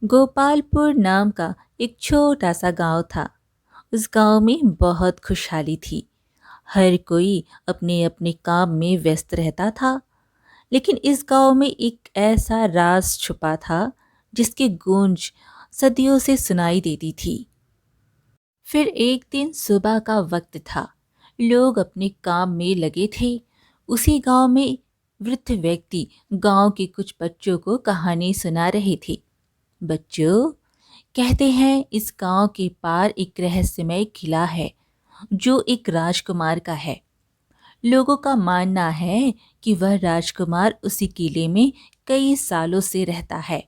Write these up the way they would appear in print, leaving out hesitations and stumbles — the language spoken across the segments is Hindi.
गोपालपुर नाम का एक छोटा सा गांव था। उस गांव में बहुत खुशहाली थी। हर कोई अपने अपने काम में व्यस्त रहता था। लेकिन इस गांव में एक ऐसा राज छुपा था जिसकी गूंज सदियों से सुनाई देती थी। फिर एक दिन सुबह का वक्त था। लोग अपने काम में लगे थे। उसी गांव में वृद्ध व्यक्ति गांव के कुछ बच्चों को कहानी सुना रहे थे। बच्चों, कहते हैं इस गांव के पार एक रहस्यमय किला है जो एक राजकुमार का है। लोगों का मानना है कि वह राजकुमार उसी किले में कई सालों से रहता है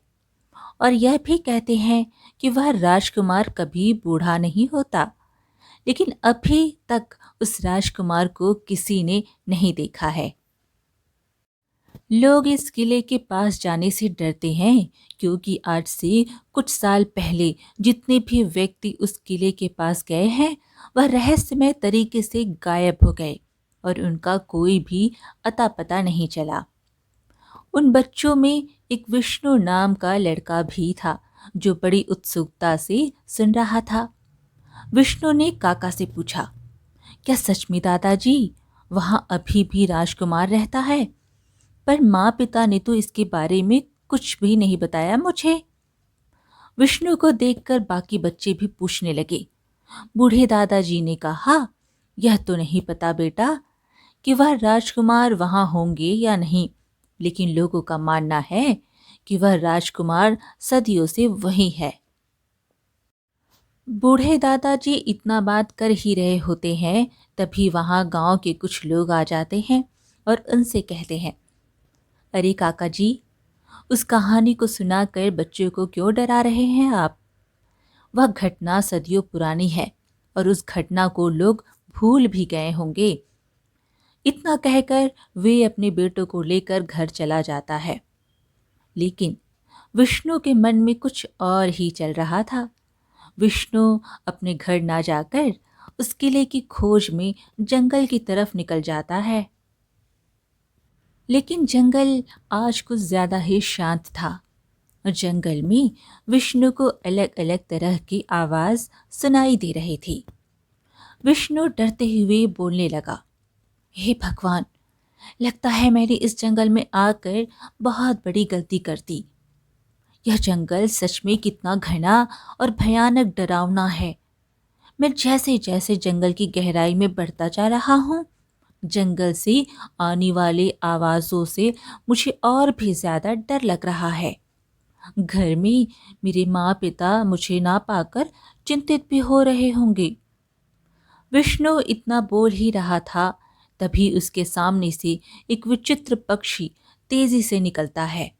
और यह भी कहते हैं कि वह राजकुमार कभी बूढ़ा नहीं होता। लेकिन अभी तक उस राजकुमार को किसी ने नहीं देखा है। लोग इस किले के पास जाने से डरते हैं क्योंकि आज से कुछ साल पहले जितने भी व्यक्ति उस किले के पास गए हैं वह रहस्यमय तरीके से गायब हो गए और उनका कोई भी अता पता नहीं चला। उन बच्चों में एक विष्णु नाम का लड़का भी था जो बड़ी उत्सुकता से सुन रहा था। विष्णु ने काका से पूछा, क्या सच में दादाजी वहां अभी भी राजकुमार रहता है? पर माँ पिता ने तो इसके बारे में कुछ भी नहीं बताया मुझे। विष्णु को देखकर बाकी बच्चे भी पूछने लगे। बूढ़े दादाजी ने कहा, यह तो नहीं पता बेटा कि वह राजकुमार वहां होंगे या नहीं, लेकिन लोगों का मानना है कि वह राजकुमार सदियों से वही है। बूढ़े दादाजी इतना बात कर ही रहे होते हैं, तभी वहां गांव के कुछ लोग आ जाते हैं और उनसे कहते हैं, अरे काका जी, उस कहानी को सुनाकर बच्चों को क्यों डरा रहे हैं आप? वह घटना सदियों पुरानी है और उस घटना को लोग भूल भी गए होंगे। इतना कहकर वे अपने बेटों को लेकर घर चला जाता है। लेकिन विष्णु के मन में कुछ और ही चल रहा था। विष्णु अपने घर ना जाकर उस किले की खोज में जंगल की तरफ निकल जाता है। लेकिन जंगल आज कुछ ज्यादा ही शांत था और जंगल में विष्णु को अलग अलग तरह की आवाज सुनाई दे रही थी। विष्णु डरते हुए बोलने लगा, हे भगवान, लगता है मैंने इस जंगल में आकर बहुत बड़ी गलती कर दी। यह जंगल सच में कितना घना और भयानक डरावना है। मैं जैसे जैसे जंगल की गहराई में बढ़ता जा रहा हूँ, जंगल से आने वाले आवाज़ों से मुझे और भी ज़्यादा डर लग रहा है। घर में मेरे माँ पिता मुझे ना पाकर चिंतित भी हो रहे होंगे। विष्णु इतना बोल ही रहा था, तभी उसके सामने से एक विचित्र पक्षी तेजी से निकलता है।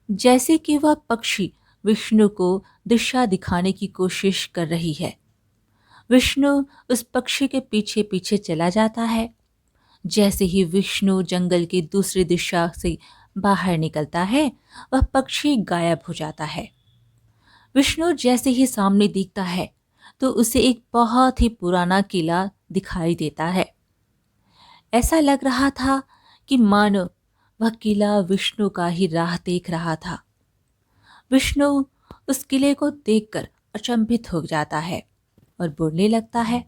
जैसे कि वह पक्षी विष्णु को दिशा दिखाने की कोशिश कर रही है। विष्णु उस पक्षी के पीछे पीछे चला जाता है। जैसे ही विष्णु जंगल की दूसरी दिशा से बाहर निकलता है, वह पक्षी गायब हो जाता है। विष्णु जैसे ही सामने दिखता है तो उसे एक बहुत ही पुराना किला दिखाई देता है। ऐसा लग रहा था कि मानो वह किला विष्णु का ही राह देख रहा था। विष्णु उस किले को देखकर अचंभित हो जाता है और बोलने लगता है,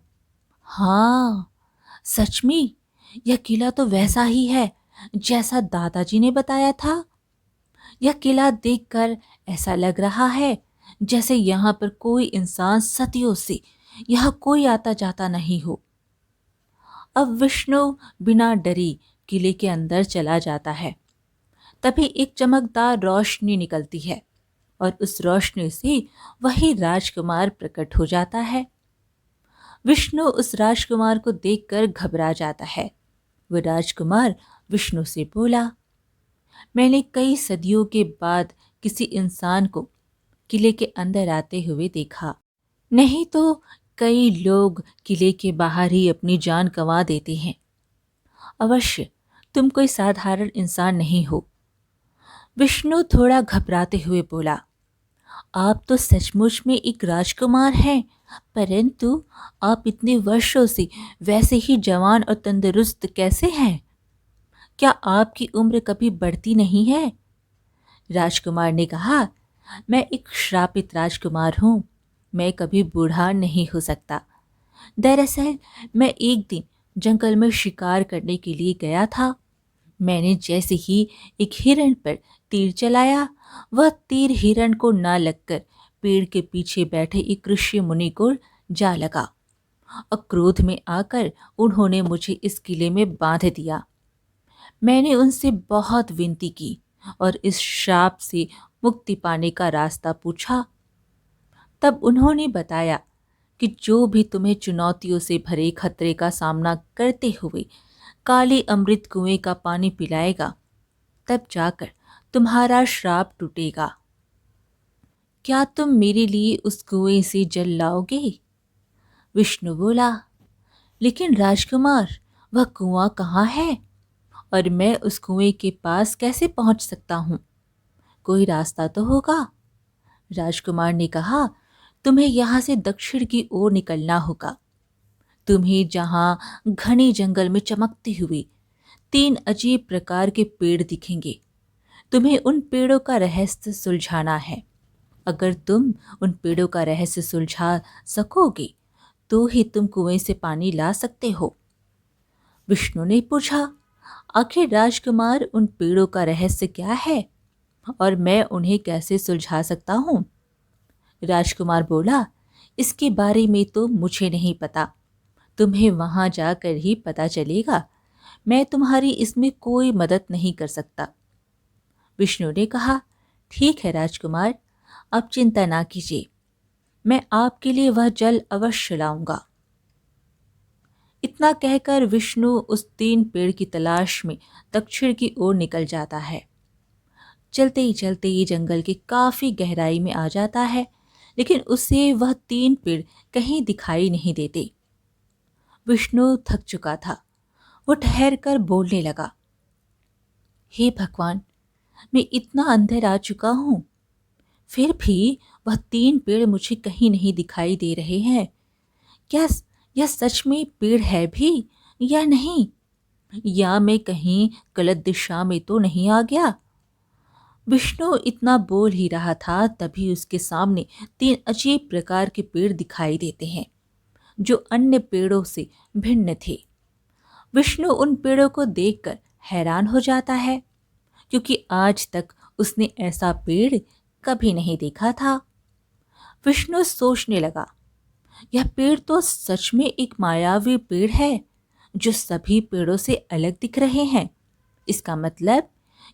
हाँ, सच में यह किला तो वैसा ही है जैसा दादाजी ने बताया था। यह किला देखकर ऐसा लग रहा है जैसे यहाँ पर कोई इंसान सदियों से यहाँ कोई आता जाता नहीं हो। अब विष्णु बिना डरी किले के अंदर चला जाता है। तभी एक चमकदार रोशनी निकलती है और उस रोशनी से वही राजकुमार प्रकट हो जाता है। विष्णु उस राजकुमार को देखकर घबरा जाता है। वह राजकुमार विष्णु से बोला, मैंने कई सदियों के बाद किसी इंसान को किले के अंदर आते हुए देखा। नहीं तो कई लोग किले के बाहर ही अपनी जान गंवा देते हैं। अवश्य तुम कोई साधारण इंसान नहीं हो। विष्णु थोड़ा घबराते हुए बोला, आप तो सचमुच में एक राजकुमार हैं, परंतु आप इतने वर्षों से वैसे ही जवान और तंदुरुस्त कैसे हैं? क्या आपकी उम्र कभी बढ़ती नहीं है? राजकुमार ने कहा, मैं एक श्रापित राजकुमार हूँ। मैं कभी बूढ़ा नहीं हो सकता। दरअसल मैं एक दिन जंगल में शिकार करने के लिए गया था। मैंने जैसे ही एक हिरण पर तीर चलाया, वह तीर हिरण को ना लगकर पेड़ के पीछे बैठे एक ऋषि मुनि को जा लगा और क्रोध में आकर उन्होंने मुझे इस किले में बांध दिया। मैंने उनसे बहुत विनती की और इस श्राप से मुक्ति पाने का रास्ता पूछा। तब उन्होंने बताया कि जो भी तुम्हें चुनौतियों से भरे खतरे का सामना करते हुए काले अमृत कुएं का पानी पिलाएगा, तब जाकर तुम्हारा श्राप टूटेगा। क्या तुम मेरे लिए उस कुएं से जल लाओगे? विष्णु बोला, लेकिन राजकुमार, वह कुआं कहाँ है और मैं उस कुएं के पास कैसे पहुंच सकता हूं? कोई रास्ता तो होगा। राजकुमार ने कहा, तुम्हें यहां से दक्षिण की ओर निकलना होगा। तुम्हें जहां घने जंगल में चमकते हुए 3 अजीब प्रकार के पेड़ दिखेंगे, तुम्हें उन पेड़ों का रहस्य सुलझाना है। अगर तुम उन पेड़ों का रहस्य सुलझा सकोगे तो ही तुम कुएं से पानी ला सकते हो। विष्णु ने पूछा, आखिर राजकुमार उन पेड़ों का रहस्य क्या है और मैं उन्हें कैसे सुलझा सकता हूँ? राजकुमार बोला, इसके बारे में तो मुझे नहीं पता। तुम्हें वहां जाकर ही पता चलेगा। मैं तुम्हारी इसमें कोई मदद नहीं कर सकता। विष्णु ने कहा, ठीक है राजकुमार, अब चिंता ना कीजिए। मैं आपके लिए वह जल अवश्य लाऊंगा। इतना कहकर विष्णु उस 3 पेड़ की तलाश में दक्षिण की ओर निकल जाता है। चलते ही चलते ये जंगल की काफी गहराई में आ जाता है, लेकिन उसे वह 3 पेड़ कहीं दिखाई नहीं देते। विष्णु थक चुका था। वो ठहर कर बोलने लगा, हे भगवान, मैं इतना अंदर आ चुका हूं, फिर भी वह 3 पेड़ मुझे कहीं नहीं दिखाई दे रहे हैं। क्या यह सच में पेड़ है भी या नहीं? या मैं कहीं गलत दिशा में तो नहीं आ गया? विष्णु इतना बोल ही रहा था, तभी उसके सामने 3 अजीब प्रकार के पेड़ दिखाई देते हैं जो अन्य पेड़ों से भिन्न थे। विष्णु उन पेड़ों को देखकर हैरान हो जाता है, क्योंकि आज तक उसने ऐसा पेड़ कभी नहीं देखा था। विष्णु सोचने लगा, यह पेड़ तो सच में एक मायावी पेड़ है जो सभी पेड़ों से अलग दिख रहे हैं। इसका मतलब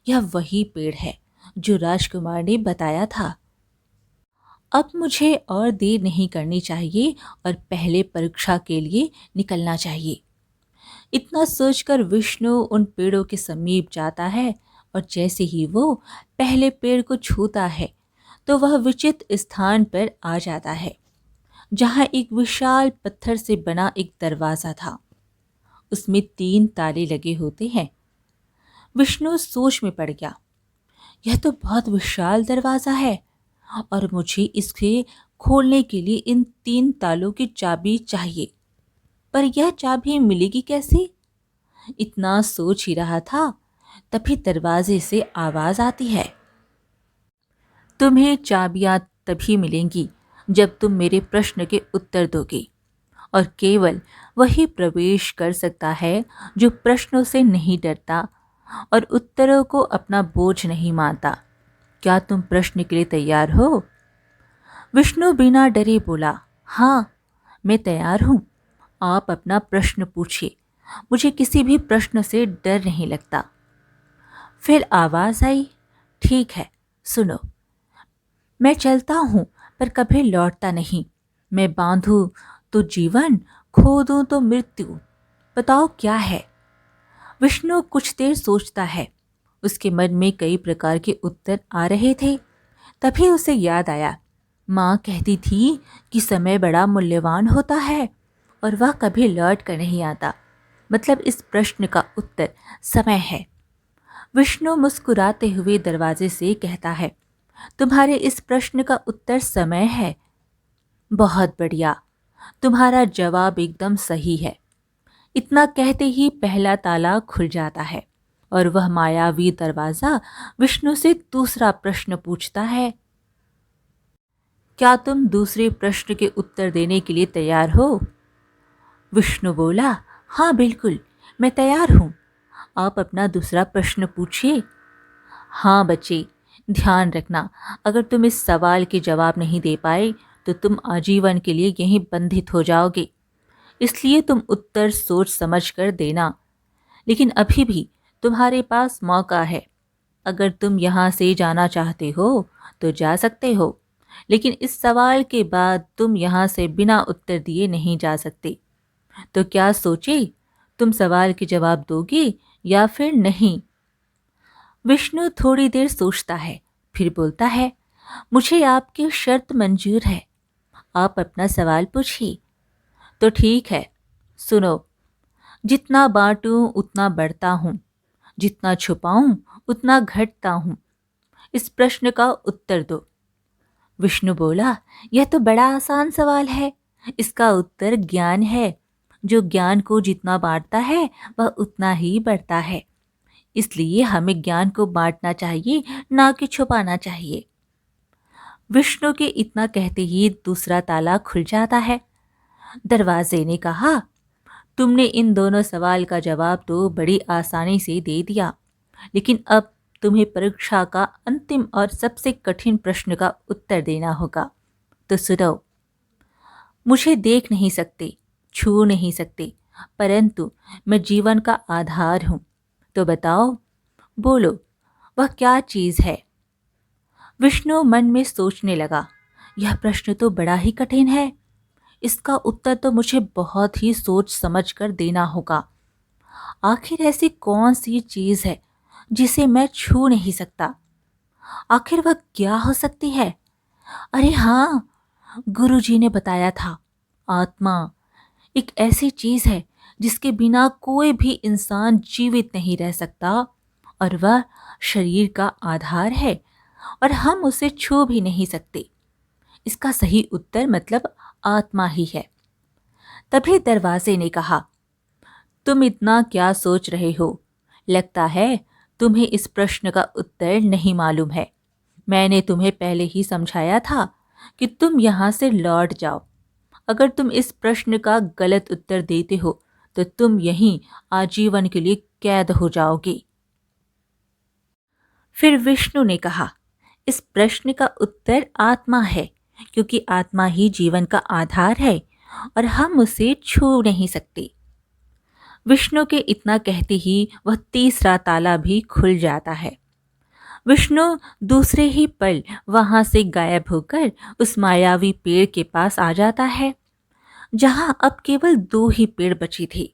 यह वही पेड़ है जो राजकुमार ने बताया था। अब मुझे और देर नहीं करनी चाहिए और पहले परीक्षा के लिए निकलना चाहिए। इतना सोचकर विष्णु उन पेड़ों के समीप जाता है और जैसे ही वो पहले पेड़ को छूता है तो वह विचित्र स्थान पर आ जाता है जहां एक विशाल पत्थर से बना एक दरवाजा था। उसमें 3 ताले लगे होते हैं। विष्णु सोच में पड़ गया, यह तो बहुत विशाल दरवाजा है और मुझे इसे खोलने के लिए इन 3 तालों की चाबी चाहिए, पर यह चाबी मिलेगी कैसे? इतना सोच ही रहा था, तभी दरवाजे से आवाज आती है, तुम्हें चाबियां तभी मिलेंगी जब तुम मेरे प्रश्न के उत्तर दोगे, और केवल वही प्रवेश कर सकता है जो प्रश्नों से नहीं डरता और उत्तरों को अपना बोझ नहीं मानता। क्या तुम प्रश्न के लिए तैयार हो? विष्णु बिना डरे बोला, हाँ, मैं तैयार हूँ। आप अपना प्रश्न पूछिए, मुझे किसी भी प्रश्न से डर नहीं लगता। फिर आवाज आई, ठीक है, सुनो। मैं चलता हूँ पर कभी लौटता नहीं। मैं बांधूं तो जीवन, खो दूं तो मृत्यु। बताओ क्या है? विष्णु कुछ देर सोचता है। उसके मन में कई प्रकार के उत्तर आ रहे थे। तभी उसे याद आया, माँ कहती थी कि समय बड़ा मूल्यवान होता है और वह कभी लौट कर नहीं आता। मतलब इस प्रश्न का उत्तर समय है। विष्णु मुस्कुराते हुए दरवाजे से कहता है, तुम्हारे इस प्रश्न का उत्तर समय है। बहुत बढ़िया, तुम्हारा जवाब एकदम सही है। इतना कहते ही पहला ताला खुल जाता है और वह मायावी दरवाजा विष्णु से दूसरा प्रश्न पूछता है। क्या तुम दूसरे प्रश्न के उत्तर देने के लिए तैयार हो? विष्णु बोला, हाँ बिल्कुल, मैं तैयार हूँ। आप अपना दूसरा प्रश्न पूछिए। हाँ बच्चे, ध्यान रखना, अगर तुम इस सवाल के जवाब नहीं दे पाए तो तुम आजीवन के लिए यहीं बंधित हो जाओगे। इसलिए तुम उत्तर सोच समझ कर देना। लेकिन अभी भी तुम्हारे पास मौका है। अगर तुम यहाँ से जाना चाहते हो तो जा सकते हो, लेकिन इस सवाल के बाद तुम यहाँ से बिना उत्तर दिए नहीं जा सकते। तो क्या सोचे, तुम सवाल के जवाब दोगे या फिर नहीं? विष्णु थोड़ी देर सोचता है, फिर बोलता है, मुझे आपकी शर्त मंजूर है। आप अपना सवाल पूछिए। तो ठीक है, सुनो। जितना बांटूं उतना बढ़ता हूँ, जितना छुपाऊं उतना घटता हूँ। इस प्रश्न का उत्तर दो। विष्णु बोला, यह तो बड़ा आसान सवाल है। इसका उत्तर ज्ञान है। जो ज्ञान को जितना बांटता है वह उतना ही बढ़ता है। इसलिए हमें ज्ञान को बांटना चाहिए, ना कि छुपाना चाहिए। विष्णु के इतना कहते ही दूसरा ताला खुल जाता है। दरवाजे ने कहा, तुमने इन दोनों सवाल का जवाब तो बड़ी आसानी से दे दिया, लेकिन अब तुम्हें परीक्षा का अंतिम और सबसे कठिन प्रश्न का उत्तर देना होगा। तो सुनो, मुझे देख नहीं सकते, छू नहीं सकते, परंतु मैं जीवन का आधार हूं। तो बताओ, बोलो, वह क्या चीज है? विष्णु मन में सोचने लगा, यह प्रश्न तो बड़ा ही कठिन है। इसका उत्तर तो मुझे बहुत ही सोच समझ कर देना होगा। आखिर ऐसी कौन सी चीज है जिसे मैं छू नहीं सकता? आखिर वह क्या हो सकती है? अरे हाँ, गुरुजी ने बताया था, आत्मा एक ऐसी चीज है जिसके बिना कोई भी इंसान जीवित नहीं रह सकता, और वह शरीर का आधार है, और हम उसे छू भी नहीं सकते। इसका सही उत्तर मतलब आत्मा ही है। तभी दरवाजे ने कहा, तुम इतना क्या सोच रहे हो? लगता है तुम्हें इस प्रश्न का उत्तर नहीं मालूम है। मैंने तुम्हें पहले ही समझाया था कि तुम यहाँ से लौट जाओ। अगर तुम इस प्रश्न का गलत उत्तर देते हो तो तुम यहीं आजीवन के लिए कैद हो जाओगे। फिर विष्णु ने कहा, इस प्रश्न का उत्तर आत्मा है, क्योंकि आत्मा ही जीवन का आधार है और हम उसे छू नहीं सकते। विष्णु के इतना कहते ही वह तीसरा ताला भी खुल जाता है। विष्णु दूसरे ही पल वहां से गायब होकर उस मायावी पेड़ के पास आ जाता है, जहां अब केवल दो ही पेड़ बची थी।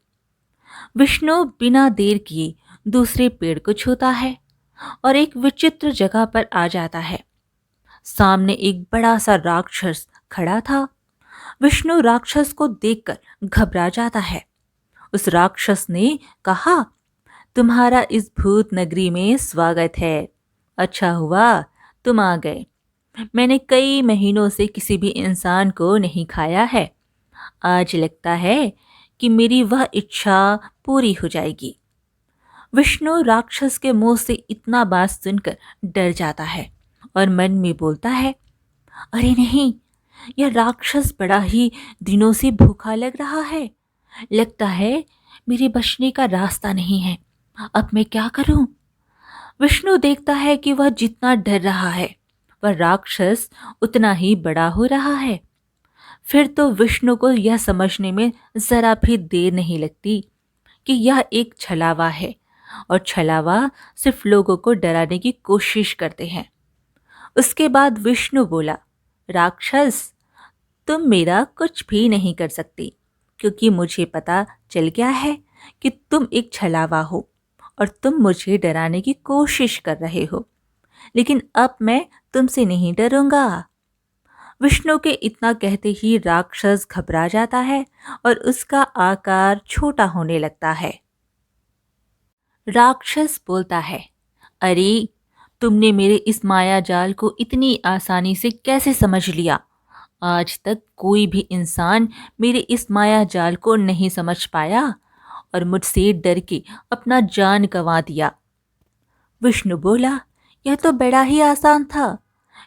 विष्णु बिना देर किए दूसरे पेड़ को छूता है और एक विचित्र जगह पर आ जाता है। सामने एक बड़ा सा राक्षस खड़ा था। विष्णु राक्षस को देखकर घबरा जाता है। उस राक्षस ने कहा, तुम्हारा इस भूत नगरी में स्वागत है। अच्छा हुआ तुम आ गए। मैंने कई महीनों से किसी भी इंसान को नहीं खाया है। आज लगता है कि मेरी वह इच्छा पूरी हो जाएगी। विष्णु राक्षस के मुंह से इतना बात सुनकर डर जाता है और मन में बोलता है, अरे नहीं, यह राक्षस बड़ा ही दिनों से भूखा लग रहा है। लगता है मेरे बचने का रास्ता नहीं है। अब मैं क्या करूं? विष्णु देखता है कि वह जितना डर रहा है वह राक्षस उतना ही बड़ा हो रहा है। फिर तो विष्णु को यह समझने में जरा भी देर नहीं लगती कि यह एक छलावा है, और छलावा सिर्फ लोगों को डराने की कोशिश करते हैं। उसके बाद विष्णु बोला, राक्षस, तुम मेरा कुछ भी नहीं कर सकती, क्योंकि मुझे पता चल गया है कि तुम एक छलावा हो और तुम मुझे डराने की कोशिश कर रहे हो। लेकिन अब मैं तुमसे नहीं डरूंगा। विष्णु के इतना कहते ही राक्षस घबरा जाता है और उसका आकार छोटा होने लगता है। राक्षस बोलता है, अरे, तुमने मेरे इस माया जाल को इतनी आसानी से कैसे समझ लिया? आज तक कोई भी इंसान मेरे इस माया जाल को नहीं समझ पाया और मुझसे डर के अपना जान गंवा दिया। विष्णु बोला, यह तो बड़ा ही आसान था।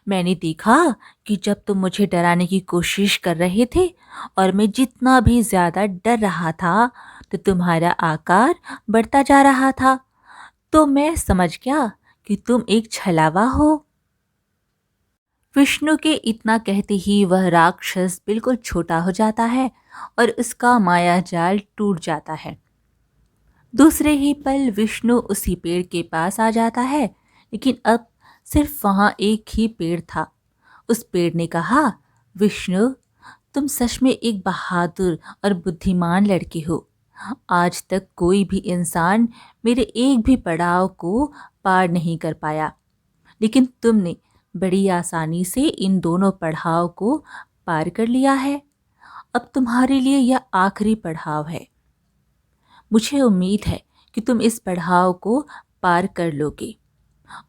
मैंने देखा कि जब तुम मुझे डराने की कोशिश कर रहे थे और मैं जितना भी ज्यादा डर रहा था तो तुम्हारा आकार बढ़ता जा रहा था, तो मैं समझ गया कि तुम एक छलावा हो। विष्णु के इतना कहते ही वह राक्षस बिल्कुल छोटा हो जाता है और उसका माया जाल टूट जाता है। दूसरे ही पल विष्णु उसी पेड़ के पास आ जाता है, लेकिन अब सिर्फ वहां एक ही पेड़ था। उस पेड़ ने कहा, विष्णु, तुम सच में एक बहादुर और बुद्धिमान लड़के हो। आज तक कोई भी इंसान मेरे एक भी पड़ाव को पार नहीं कर पाया, लेकिन तुमने बड़ी आसानी से इन दोनों पड़ाव को पार कर लिया है। अब तुम्हारे लिए यह आखिरी पड़ाव है। मुझे उम्मीद है कि तुम इस पड़ाव को पार कर लोगे।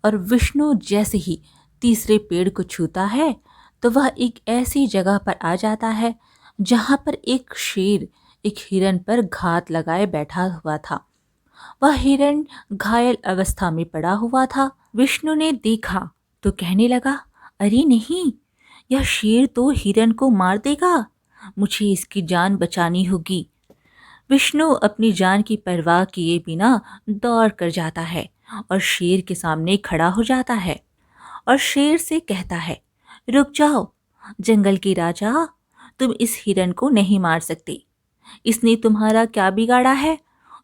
और विष्णु जैसे ही तीसरे पेड़ को छूता है तो वह एक ऐसी जगह पर आ जाता है जहां पर एक शेर एक हिरन पर घात लगाए बैठा हुआ था। वह हिरन घायल अवस्था में पड़ा हुआ था। विष्णु ने देखा तो कहने लगा, अरे नहीं, यह शेर तो हिरन को मार देगा। मुझे इसकी जान बचानी होगी। विष्णु अपनी जान की परवाह किए बिना दौड़ कर जाता है और शेर के सामने खड़ा हो जाता है और शेर से कहता है, रुक जाओ जंगल के राजा, तुम इस हिरन को नहीं मार सकते। इसने तुम्हारा क्या बिगाड़ा है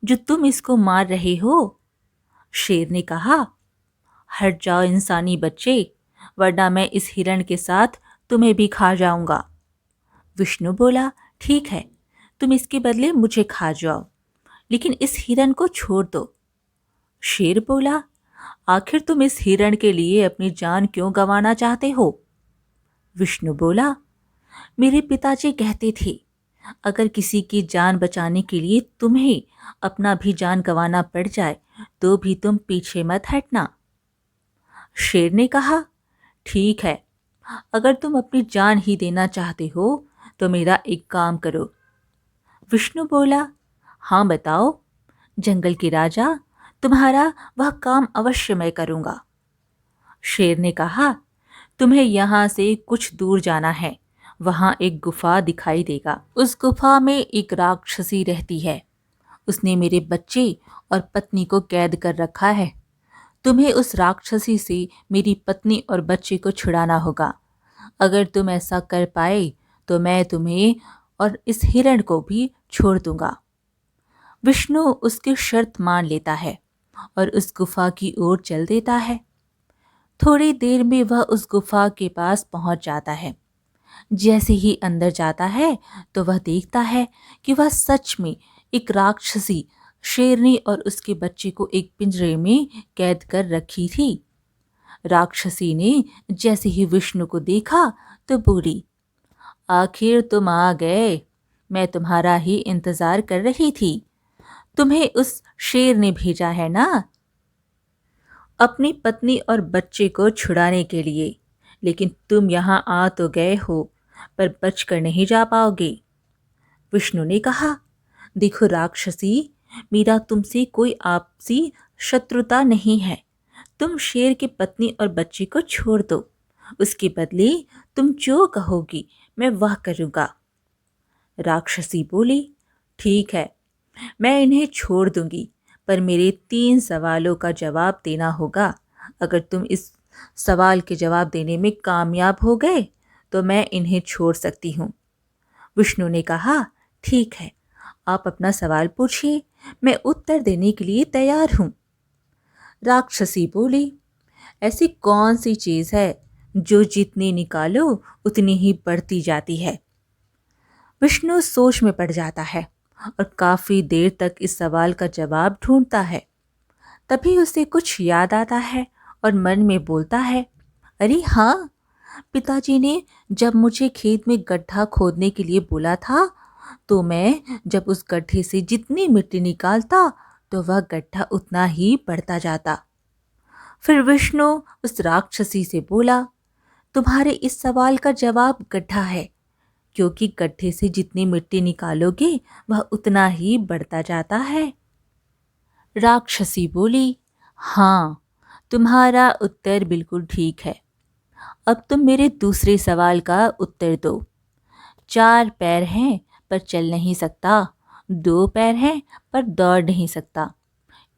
जो तुम इसको मार रहे हो? शेर ने कहा, हट जाओ इंसानी बच्चे, वरना मैं इस हिरण के साथ तुम्हें भी खा जाऊंगा। विष्णु बोला, ठीक है, तुम इसके बदले मुझे खा जाओ, लेकिन इस हिरण को छोड़ दो। शेर बोला, आखिर तुम इस हिरण के लिए अपनी जान क्यों गंवाना चाहते हो? विष्णु बोला, मेरे पिताजी कहते थे, अगर किसी की जान बचाने के लिए तुम्हें अपना भी जान गंवाना पड़ जाए तो भी तुम पीछे मत हटना। शेर ने कहा, ठीक है, अगर तुम अपनी जान ही देना चाहते हो तो मेरा एक काम करो। विष्णु बोला, हाँ बताओ जंगल के राजा, तुम्हारा वह काम अवश्य मैं करूंगा। शेर ने कहा, तुम्हें यहाँ से कुछ दूर जाना है, वहाँ एक गुफा दिखाई देगा। उस गुफा में एक राक्षसी रहती है। उसने मेरे बच्चे और पत्नी को कैद कर रखा है। तुम्हें उस राक्षसी से मेरी पत्नी और बच्चे को छुड़ाना होगा। अगर तुम ऐसा कर पाए तो मैं तुम्हें और इस हिरण को भी छोड़ दूंगा। विष्णु उसकी शर्त मान लेता है और उस गुफा की ओर चल देता है। थोड़ी देर में वह उस गुफा के पास पहुंच जाता है। जैसे ही अंदर जाता है तो वह देखता है कि वह सच में एक राक्षसी शेरनी और उसके बच्चे को एक पिंजरे में कैद कर रखी थी। राक्षसी ने जैसे ही विष्णु को देखा तो बोली, आखिर तुम आ गए, मैं तुम्हारा ही इंतजार कर रही थी। तुम्हें उस शेर ने भेजा है ना, अपनी पत्नी और बच्चे को छुड़ाने के लिए, लेकिन तुम यहाँ आ तो गए हो पर बचकर नहीं जा पाओगे। विष्णु ने कहा, देखो राक्षसी, मेरा तुमसे कोई आपसी शत्रुता नहीं है। तुम शेर की पत्नी और बच्चे को छोड़ दो, उसके बदले तुम जो कहोगी मैं वह करूँगा। राक्षसी बोली, ठीक है, मैं इन्हें छोड़ दूंगी, पर मेरे 3 सवालों का जवाब देना होगा। अगर तुम इस सवाल के जवाब देने में कामयाब हो गए तो मैं इन्हें छोड़ सकती हूँ। विष्णु ने कहा, ठीक है, आप अपना सवाल पूछिए, मैं उत्तर देने के लिए तैयार हूँ। राक्षसी बोली, ऐसी कौन सी चीज़ है जो जितनी निकालो उतनी ही बढ़ती जाती है? विष्णु सोच में पड़ जाता है और काफी देर तक इस सवाल का जवाब ढूंढता है। तभी उसे कुछ याद आता है और मन में बोलता है, अरे हाँ, पिताजी ने जब मुझे खेत में गड्ढा खोदने के लिए बोला था तो मैं जब उस गड्ढे से जितनी मिट्टी निकालता तो वह गड्ढा उतना ही बढ़ता जाता। फिर विष्णु उस राक्षसी से बोला, तुम्हारे इस सवाल का जवाब गड्ढा है, क्योंकि गड्ढे से जितनी मिट्टी निकालोगे वह उतना ही बढ़ता जाता है। राक्षसी बोली, हाँ, तुम्हारा उत्तर बिल्कुल ठीक है। अब तुम मेरे दूसरे सवाल का उत्तर दो। 4 पैर हैं पर चल नहीं सकता, 2 पैर हैं पर दौड़ नहीं सकता,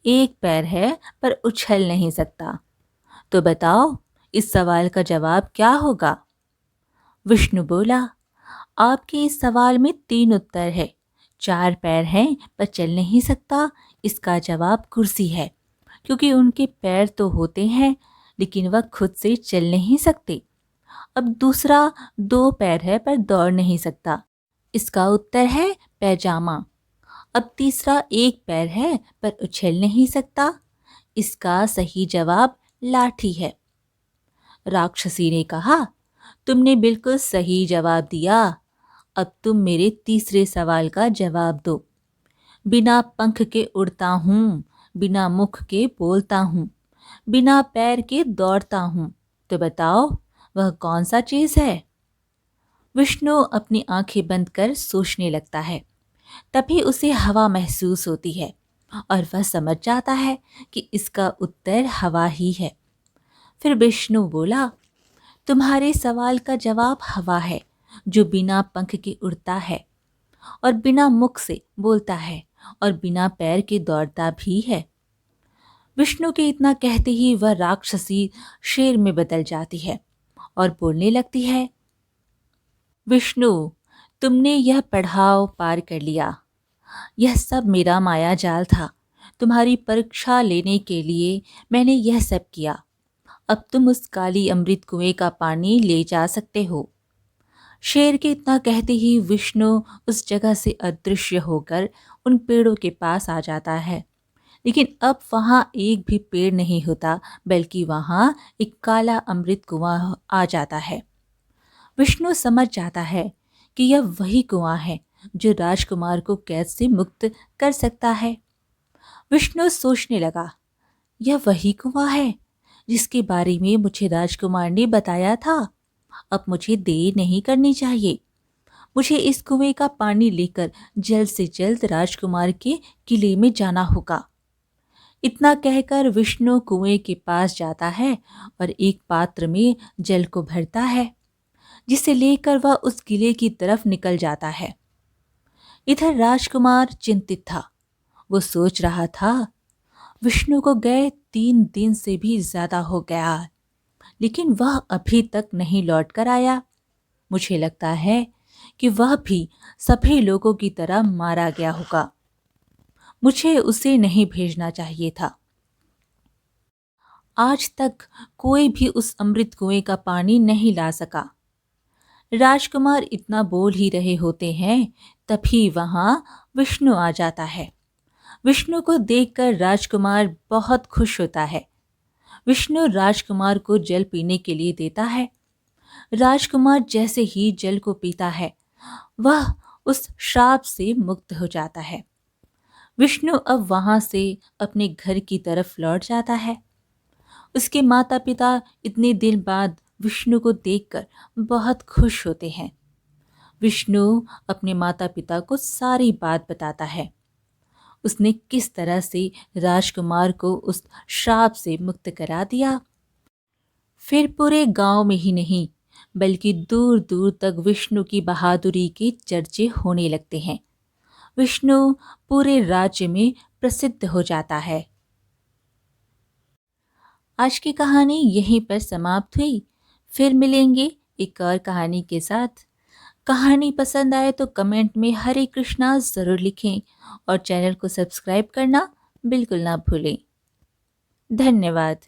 1 पैर है पर उछल नहीं सकता। तो बताओ इस सवाल का जवाब क्या होगा? विष्णु बोला, आपके इस सवाल में 3 उत्तर है। 4 पैर हैं पर चल नहीं सकता, इसका जवाब कुर्सी है, क्योंकि उनके पैर तो होते हैं लेकिन वह खुद से चल नहीं सकते। अब दूसरा, 2 पैर है पर दौड़ नहीं सकता, इसका उत्तर है पैजामा। अब तीसरा, 1 पैर है पर उछल नहीं सकता, इसका सही जवाब लाठी है। राक्षसी ने कहा, तुमने बिल्कुल सही जवाब दिया। अब तुम मेरे तीसरे सवाल का जवाब दो। बिना पंख के उड़ता हूँ, बिना मुख के बोलता हूँ, बिना पैर के दौड़ता हूँ, तो बताओ वह कौन सा चीज है? विष्णु अपनी आंखें बंद कर सोचने लगता है। तभी उसे हवा महसूस होती है और वह समझ जाता है कि इसका उत्तर हवा ही है। फिर विष्णु बोला, तुम्हारे सवाल का जवाब हवा है, जो बिना पंख के उड़ता है और बिना मुख से बोलता है और बिना पैर के दौड़ता भी है। विष्णु के इतना कहते ही वह राक्षसी शेर में बदल जाती है और बोलने लगती है, विष्णु, तुमने यह पड़ाव पार कर लिया। यह सब मेरा माया जाल था। तुम्हारी परीक्षा लेने के लिए मैंने यह सब किया। अब तुम उस काली अमृत कुएं का पानी ले जा सकते हो। शेर के इतना कहते ही विष्णु उस जगह से अदृश्य होकर उन पेड़ों के पास आ जाता है। लेकिन अब वहां एक भी पेड़ नहीं होता, बल्कि वहां एक काला अमृत कुआं आ जाता है। विष्णु समझ जाता है कि यह वही कुआं है जो राजकुमार को कैद से मुक्त कर सकता है। विष्णु सोचने लगा, यह वही कुआं है जिसके बारे में मुझे राजकुमार ने बताया था। अब मुझे देर नहीं करनी चाहिए। मुझे इस कुएं का पानी लेकर जल्द से जल्द राजकुमार के किले में जाना होगा। इतना कहकर विष्णु कुएं के पास जाता है और एक पात्र में जल को भरता है, जिसे लेकर वह उस किले की तरफ निकल जाता है। इधर राजकुमार चिंतित था। वो सोच रहा था, विष्णु को गए 3 दिन से भी ज्यादा हो गया, लेकिन वह अभी तक नहीं लौट कर आया। मुझे लगता है कि वह भी सभी लोगों की तरह मारा गया होगा। मुझे उसे नहीं भेजना चाहिए था। आज तक कोई भी उस अमृत कुएं का पानी नहीं ला सका। राजकुमार इतना बोल ही रहे होते हैं, तभी वहां विष्णु आ जाता है। विष्णु को देखकर राजकुमार बहुत खुश होता है। विष्णु राजकुमार को जल पीने के लिए देता है। राजकुमार जैसे ही जल को पीता है, वह उस श्राप से मुक्त हो जाता है। विष्णु अब वहां से अपने घर की तरफ लौट जाता है। उसके माता पिता इतने दिन बाद विष्णु को देखकर बहुत खुश होते हैं। विष्णु अपने माता पिता को सारी बात बताता है। उसने किस तरह से राजकुमार को उस श्राप से मुक्त करा दिया। फिर पूरे गांव में ही नहीं, बल्कि दूर दूर तक विष्णु की बहादुरी के चर्चे होने लगते हैं। विष्णु पूरे राज्य में प्रसिद्ध हो जाता है। आज की कहानी यहीं पर समाप्त हुई। फिर मिलेंगे एक और कहानी के साथ। कहानी पसंद आए तो कमेंट में हरे कृष्णा ज़रूर लिखें और चैनल को सब्सक्राइब करना बिल्कुल ना भूलें। धन्यवाद।